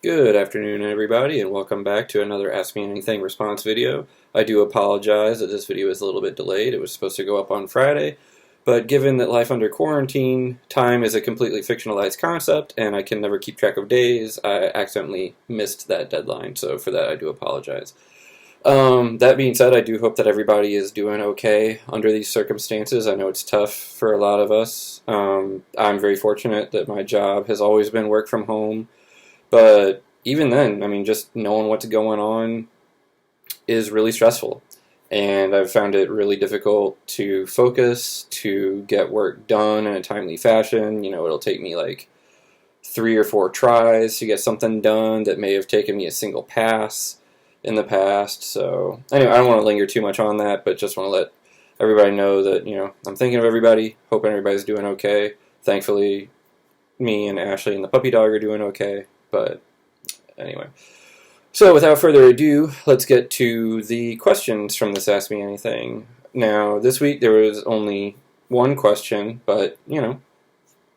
Good afternoon, everybody, and welcome back to another Ask Me Anything response video. I do apologize that this video is a little bit delayed. It was supposed to go up on Friday, but given that life under quarantine, time is a completely fictionalized concept, and I can never keep track of days, I accidentally missed that deadline, so for that I do apologize. That being said, I do hope that everybody is doing okay under these circumstances. I know it's tough for a lot of us. I'm very fortunate that my job has always been work from home. But even then, I mean, just knowing what's going on is really stressful. And I've found it really difficult to focus, to get work done in a timely fashion. It'll take me like 3 or 4 tries to get something done that may have taken me a single pass in the past. So, anyway, I don't want to linger too much on that, but just want to let everybody know that, I'm thinking of everybody, hoping everybody's doing okay. Thankfully, me and Ashley and the puppy dog are doing okay. But anyway, so without further ado, let's get to the questions from this Ask Me Anything. Now, this week there was only one question, but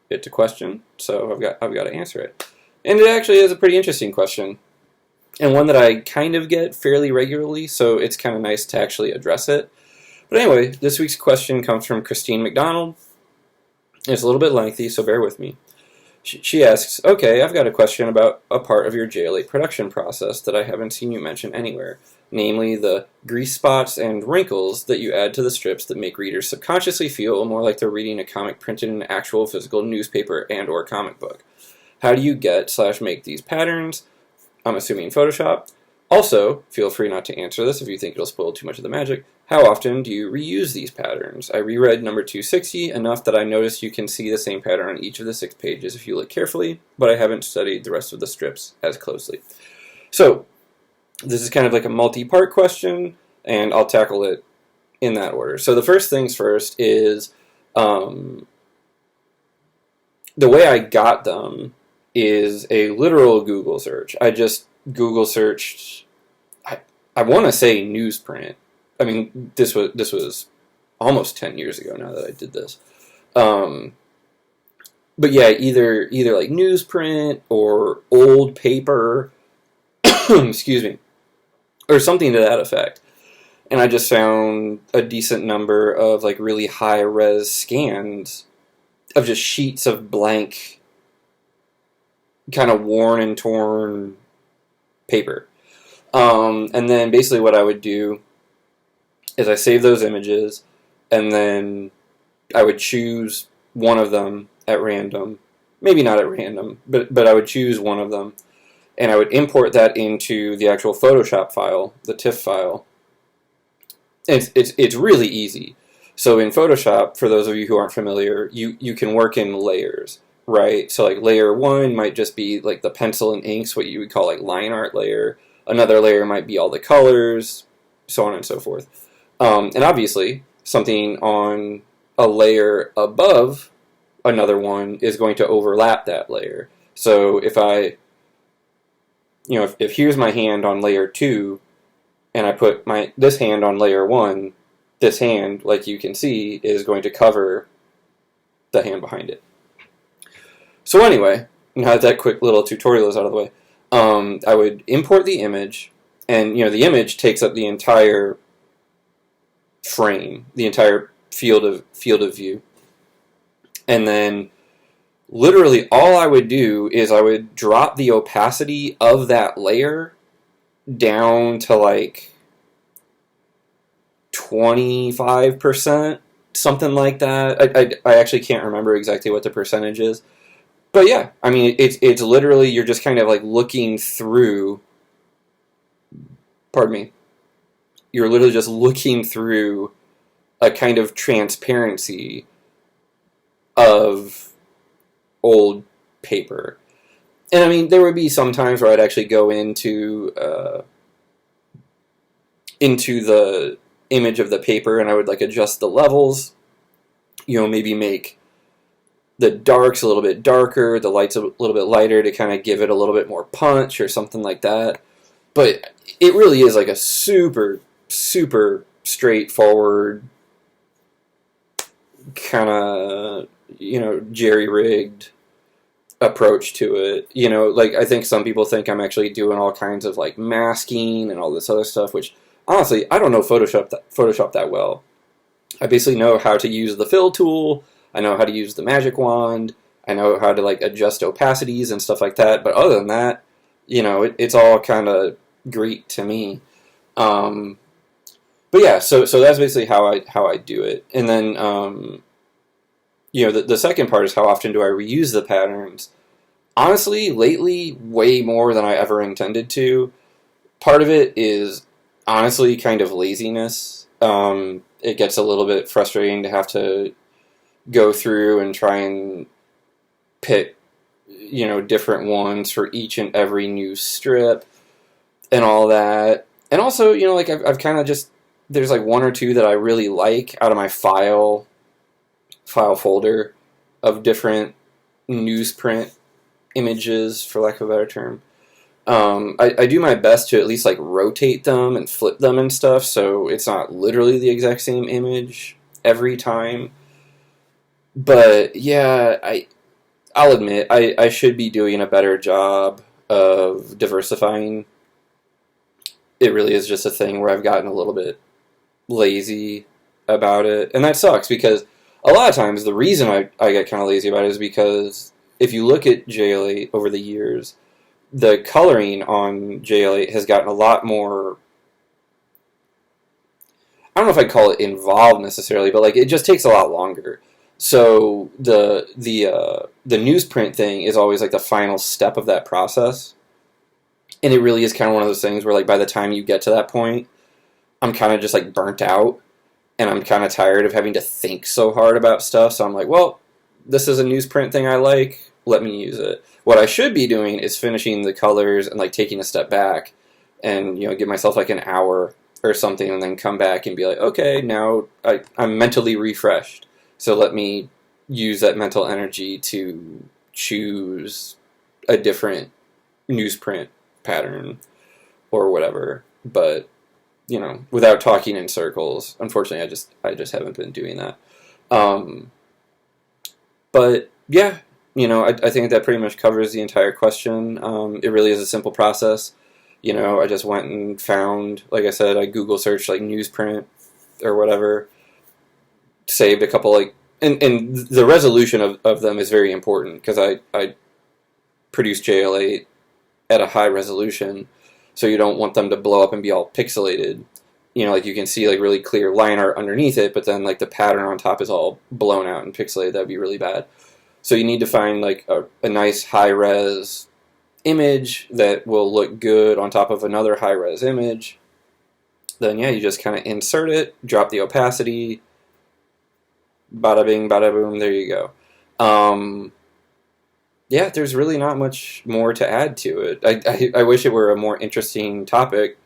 it's a question, so I've got to answer it. And it actually is a pretty interesting question, and one that I kind of get fairly regularly, so it's kind of nice to actually address it. But anyway, this week's question comes from Christine McDonald. It's a little bit lengthy, so bear with me. She asks, okay, I've got a question about a part of your JLA production process that I haven't seen you mention anywhere, namely the grease spots and wrinkles that you add to the strips that make readers subconsciously feel more like they're reading a comic printed in an actual physical newspaper and or comic book. How do you get/make these patterns? I'm assuming Photoshop. Also, feel free not to answer this if you think it'll spoil too much of the magic. How often do you reuse these patterns? I reread number 260 enough that I noticed you can see the same pattern on each of the 6 pages if you look carefully, but I haven't studied the rest of the strips as closely. So, this is kind of like a multi-part question, and I'll tackle it in that order. So the first things first is, the way I got them is a literal Google search. I just Google searched, I want to say newsprint. I mean, this was almost 10 years ago now that I did this. But yeah, either like newsprint or old paper, excuse me, or something to that effect. And I just found a decent number of like really high-res scans of just sheets of blank, kind of worn and torn paper. And then basically what I would do is I save those images, and then I would choose one of them at random. Maybe not at random, but I would choose one of them, and I would import that into the actual Photoshop file, the TIFF file. It's really easy. So in Photoshop, for those of you who aren't familiar, you can work in layers, right? So like layer 1 might just be like the pencil and inks, what you would call like line art layer. Another layer might be all the colors, so on and so forth. And obviously, something on a layer above another one is going to overlap that layer. So if I, if here's my hand on layer 2, and I put this hand on layer 1, this hand, like you can see, is going to cover the hand behind it. So anyway, now that quick little tutorial is out of the way, I would import the image, and the image takes up the entire frame, the entire field of view. And then literally all I would do is I would drop the opacity of that layer down to like 25%, something like that. I actually can't remember exactly what the percentage is. But yeah, I mean, it's literally, you're just kind of like looking through, pardon me, you're literally just looking through a kind of transparency of old paper. And I mean, there would be some times where I'd actually go into the image of the paper, and I would like adjust the levels, maybe make the darks a little bit darker, the lights a little bit lighter to kind of give it a little bit more punch or something like that. But it really is like a super, super straightforward, kind of, jerry-rigged approach to it. You know, like I think some people think I'm actually doing all kinds of like masking and all this other stuff, which honestly I don't know Photoshop that well. I basically know how to use the fill tool. I know how to use the magic wand. I know how to like adjust opacities and stuff like that. But other than that, you know, it's all kind of Greek to me. But yeah, so that's basically how I do it. And then you know, the second part is how often do I reuse the patterns? Honestly, lately, way more than I ever intended to. Part of it is honestly kind of laziness. It gets a little bit frustrating to have to go through and try and pick, you know, different ones for each and every new strip and all that. And also, you know, like I've kind of just, there's like one or two that I really like out of my file folder of different newsprint images, for lack of a better term. I do my best to at least like rotate them and flip them and stuff, so it's not literally the exact same image every time. But yeah, I'll admit I should be doing a better job of diversifying. It really is just a thing where I've gotten a little bit lazy about it, and that sucks because a lot of times the reason I get kind of lazy about it is because if you look at JL8 over the years, the coloring on JL8 has gotten a lot more, I don't know if I'd call it involved necessarily, but like it just takes a lot longer. So the newsprint thing is always like the final step of that process. And it really is kind of one of those things where like by the time you get to that point, I'm kind of just like burnt out and I'm kind of tired of having to think so hard about stuff. So I'm like, well, this is a newsprint thing I like. Let me use it. What I should be doing is finishing the colors and like taking a step back and, you know, give myself like an hour or something and then come back and be like, okay, now I'm mentally refreshed. So let me use that mental energy to choose a different newsprint pattern or whatever. But, you know, without talking in circles, unfortunately, I just haven't been doing that. But yeah, you know, I think that pretty much covers the entire question. It really is a simple process. You know, I just went and found, like I said, I Google searched like newsprint or whatever, saved a couple like, and the resolution of them is very important because I produce JL8 at a high resolution, so you don't want them to blow up and be all pixelated. You know, like you can see like really clear line art underneath it, but then like the pattern on top is all blown out and pixelated. That'd be really bad. So you need to find like a nice high-res image that will look good on top of another high-res image. Then yeah, you just kind of insert it, drop the opacity, bada bing, bada boom, there you go. Yeah, there's really not much more to add to it. I wish it were a more interesting topic,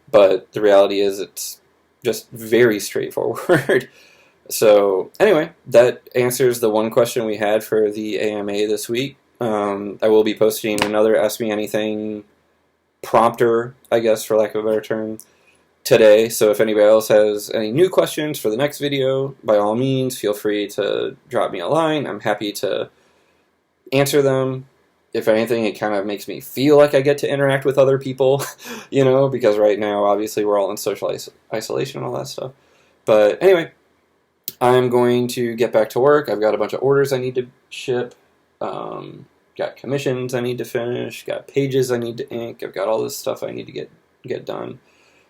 but the reality is it's just very straightforward. So anyway, that answers the one question we had for the AMA this week. I will be posting another Ask Me Anything prompter, I guess, for lack of a better term, today. So if anybody else has any new questions for the next video, by all means, feel free to drop me a line. I'm happy to answer them. If anything, it kind of makes me feel like I get to interact with other people, you know, because right now, obviously, we're all in social isolation and all that stuff. But anyway, I'm going to get back to work. I've got a bunch of orders I need to ship. Got commissions I need to finish. Got pages I need to ink. I've got all this stuff I need to get done.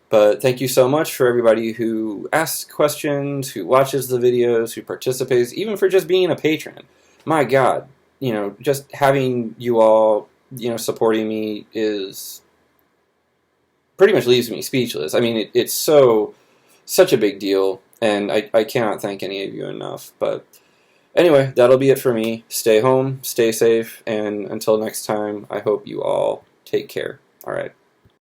But thank you so much for everybody who asks questions, who watches the videos, who participates, even for just being a patron. My God, you know, just having you all, you know, supporting me is pretty much leaves me speechless. I mean, it's such a big deal, and I cannot thank any of you enough. But anyway, that'll be it for me. Stay home, stay safe, and until next time, I hope you all take care. All right.